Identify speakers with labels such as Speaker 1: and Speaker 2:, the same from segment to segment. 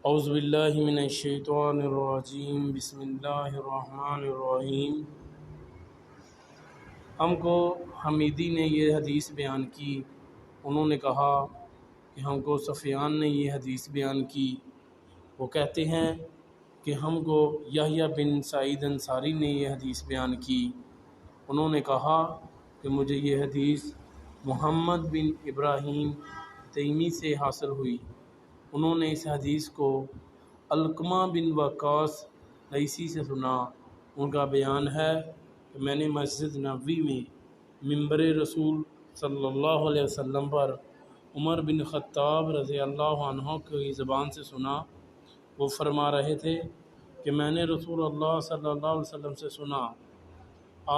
Speaker 1: اعوذ باللہ من الشیطان الرجیم، بسم اللہ الرحمن الرحیم۔ ہم کو حمیدی نے یہ حدیث بیان کی، انہوں نے کہا کہ ہم کو سفیان نے یہ حدیث بیان کی۔ وہ کہتے ہیں کہ ہم کو یحییٰ بن سعید انصاری نے یہ حدیث بیان کی، انہوں نے کہا کہ مجھے یہ حدیث محمد بن ابراہیم تیمی سے حاصل ہوئی۔ انہوں نے اس حدیث کو علقمہ بن وقاص لیثی سے سنا۔ ان کا بیان ہے کہ میں نے مسجد نبوی میں ممبر رسول صلی اللہ علیہ وسلم پر عمر بن خطاب رضی اللہ عنہ کی زبان سے سنا۔ وہ فرما رہے تھے کہ میں نے رسول اللہ صلی اللہ علیہ وسلم سے سنا،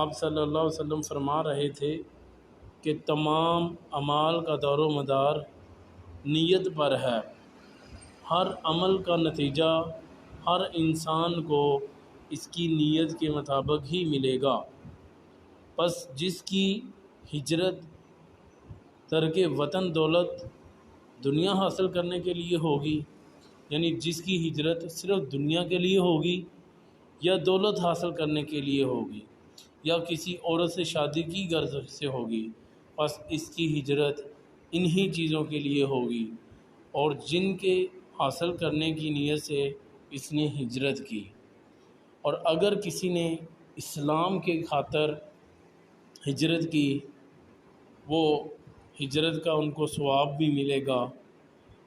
Speaker 1: آپ صلی اللہ علیہ وسلم فرما رہے تھے کہ تمام اعمال کا دارومدار نیت پر ہے۔ ہر عمل کا نتیجہ ہر انسان کو اس کی نیت کے مطابق ہی ملے گا۔ پس جس کی ہجرت ترک وطن دولت دنیا حاصل کرنے کے لیے ہوگی، یعنی جس کی ہجرت صرف دنیا کے لیے ہوگی یا دولت حاصل کرنے کے لیے ہوگی یا کسی عورت سے شادی کی غرض سے ہوگی، پس اس کی ہجرت انہی چیزوں کے لیے ہوگی، اور جن کے حاصل کرنے کی نیت سے اس نے ہجرت کی۔ اور اگر کسی نے اسلام کے خاطر ہجرت کی، وہ ہجرت کا ان کو ثواب بھی ملے گا،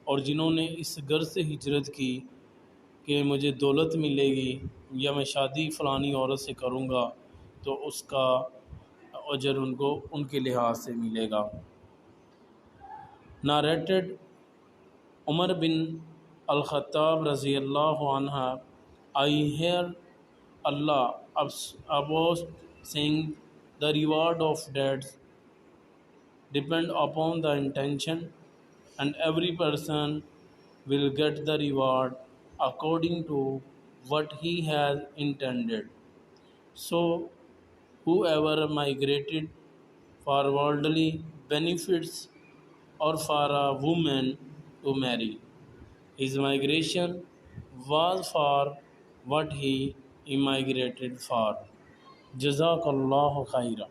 Speaker 1: اور جنہوں نے اس غرض سے ہجرت کی کہ مجھے دولت ملے گی یا میں شادی فلانی عورت سے کروں گا، تو اس کا اجر ان کو ان کے لحاظ سے ملے گا۔ ناریٹڈ عمر بن الخطاب رضی اللہ عنہ، I hear Allah about saying the reward of deeds depend upon the intention, and every person will get the reward according to what he has intended. So whoever migrated for worldly benefits or for a woman to marry, his migration was for what he immigrated for. جزاک اللہ خیرہ۔